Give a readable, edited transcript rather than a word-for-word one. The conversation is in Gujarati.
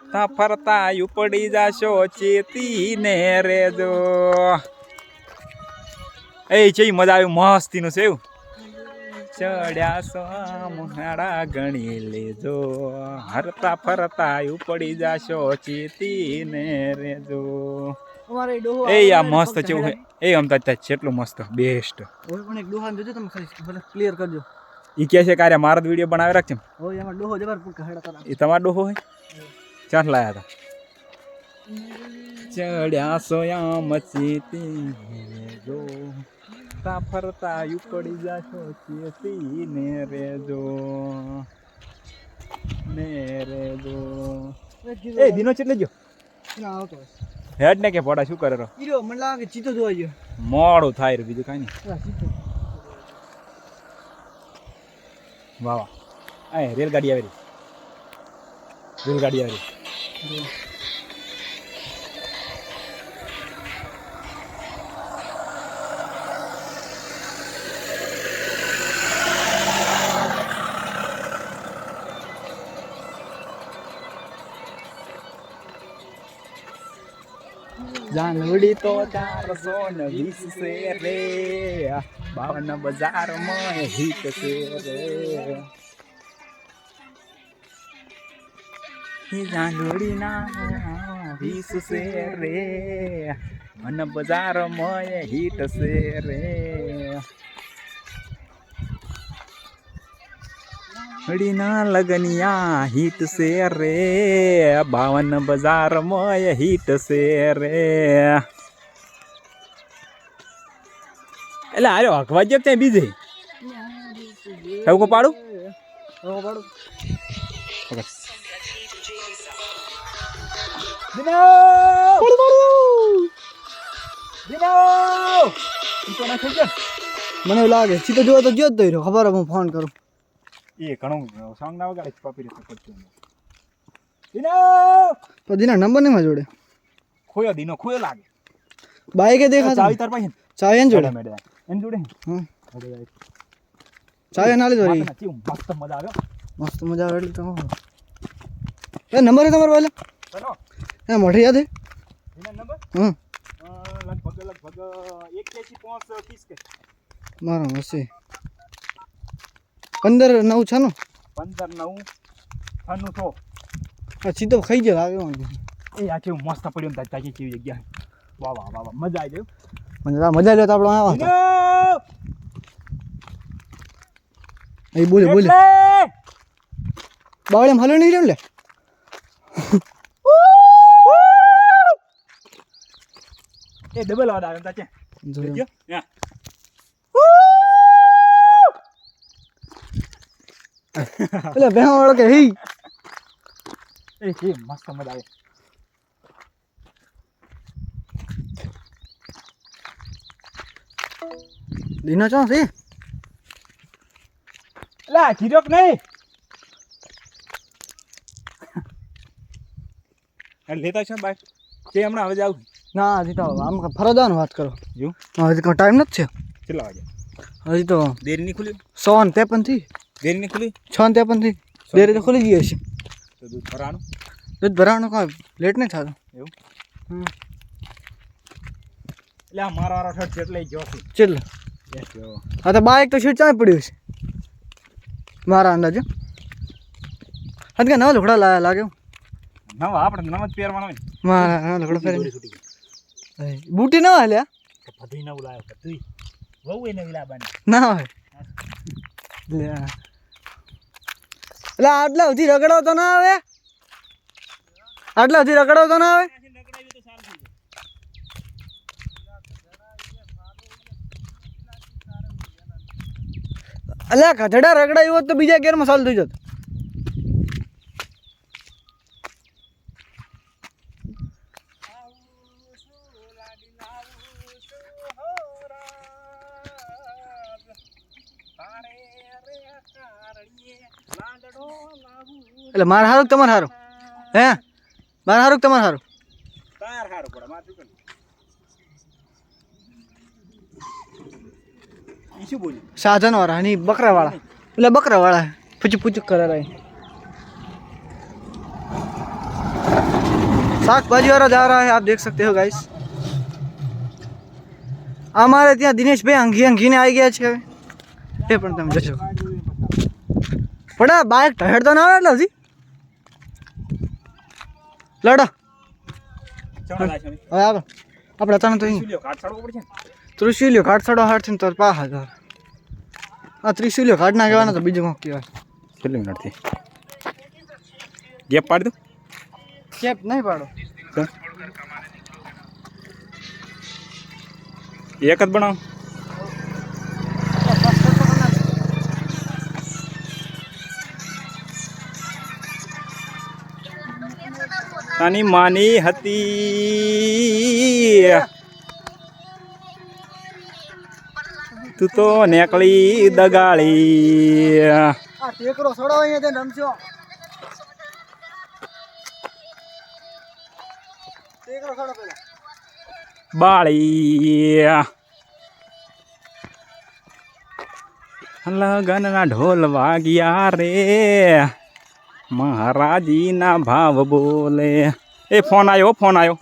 હરતા ફરતા ઉપડી જાશો ચેતીને રેજો એ છે મજા આવ્યું મસ્તીનું છે એવું ચડ્યા સો મુહાડા ગણી લેજો હરતા ફરતા ઉપડી જાશો ચેતીને રેજો એ આ મસ્ત છે એ અમતા કેટલું મસ્ત બેસ્ટ પણ એક ડોહા દેજો તમે ખાલી ક્લિયર કરજો ઈ કે છે કાર્ય મારો વિડિયો બનાવી રાખજો ઓ એમાં ડોહો જબર પુક હેડા કરા એ તમારો ડોહો હોય ચાર લાયા હતા ચડ્યા સોયા મચીતી જો તા ફરતા ઉપડી જાશો ચેતીને રેજો ને રેજો એ દિનો ચેટલે ગયો ના આવતો હેડ ને કે પોડા શું કરે રો ઈરો મને લાગે ચીતો જોવા ગયો મોડું થાય રે બીજું કાઈ નહીં વાહ વાહ આ રેલગાડી આવી રહી રેલગાડી આવી રહી જાનવડી તો 420 છે રે 52 બજારમાં હિટ છે રે હી જાનવડી ના 20 છે રે મન બજારમાં હિટ છે રે હડીના લગનિયા હિટ છે રે 52 બજારમાં હિટ છે રે એટલે આરે હકવા જ ત્યાં બીજે એવું પાડું મને લાગે ચીતો જોવા તો ગયો જ દઈ ખબર હું ફોન કરું એ ઘણું સોંગ ના વગાડે કોપી રીતે કરતું તો દીના નંબર નહીં માં જોડે ખોયો દીનો ખોયો લાગે બાઈકે દેખા ચાવી તાર પાસે ચાવી એન જોડે એન જોડે ચાવી ના લીધો મસ્ત મજા આવ્યો મસ્ત મજા આવે એટલે તો એ નંબર હે તમારો વાલે ચલો એ મોઢી યાદ હે એના નંબર લગભગ 1 કે મારો હશે 15 9 15 9 6 સીધો ખાઈ ગયો લાગે એ આ કેવું મસ્ત પડ્યું ને તાજી કેવી જગ્યા વાહ વાહ વાહ મજા આવી ગયું મજા લે તો આપણો આવા એ બોલે બાવળે હાલો નહીં રહ્યો લે એ ડબલ અવાજ આવે તાચે જોજો યા એટલે બેહો વાળો કે હી એ કે મસ્ત મજા આવે દીના ચા છે લા જીરોક નહીં લેતા છો બાઈક કે હમણાં હવે જાવ ના હજી તો આમ ફરજવાનું વાત કરો જો હજી કોઈ ટાઈમ નથી છે કેટલા વાગે હજી તો દેરી ની ખુલ્યું 153 થી દેરી ની ખુલી 653 થી દેરી તો ખુલી ગઈ છે તો દૂધ ભરાનું કોઈ લેટ નહીં થતું એવું એટલે આ મારો વારો ઠટ એટલે ગયો ચલ હા તો બાઈક તો સીટ ચાય પડ્યું છે મારા અંદાજે હા કે નવા લુગડા લાગે નવા આપણે નવા જ પહેરવાનો હોય મારા લુગડા પહેરે બૂટી ના હાલ્યા બધું નવું લાવ્યો બધું બહુ એ નવી લાવવાની ના હોય એટલે આટલા સુધી રગડાવતો ના આવે આટલા સુધી રગડાવતો ના આવે અલ્યા ગધડા રગડાયું હોત તો બીજા ગેરમાં ચાલુ થઈ જત એટલે મારે હારું તમારે હારું હે મારે હારું તમારે હારું તાર હારું પડે માથું કરી શું બોલ્યું સાધન વાળા ની બકરા વાળા એટલે બકરા વાળા પૂછું કરે શાકભાજી वाला जा रहा है, आप देख सकते हो गाइस। અમારે ત્યાં દિનેશભાઈ અંગીને આવી ગયા છે હવે, એ પણ તમે જોશો। પડા બાઇક હેડતો ના આવે એટલે હજી લડો હવે આગળ આપણે અચાનક તો ત્રિશુલ્યો કાટસાડો હાથથી તો પાહા ઘર આ ત્રિશુલ્યો કાઢ ના કહેવાના તો બીજું કોક કહેવાય। કેટલી મિનિટથી ગેપ પાડી દઉં? કેપ નહીં પાડો, એક જ બનાવ। નાની માની હતી તું તો નેકળી દગાળી। આ ટેકરો છોડો અહીંયા જઈને રમશો, ટેકરો છોડો પેલા બાળી। લગનના ઢોલ વાગ્યા રે મહારાજીના ભાવ બોલે। એ ફોન આવ્યો, ફોન આવ્યો।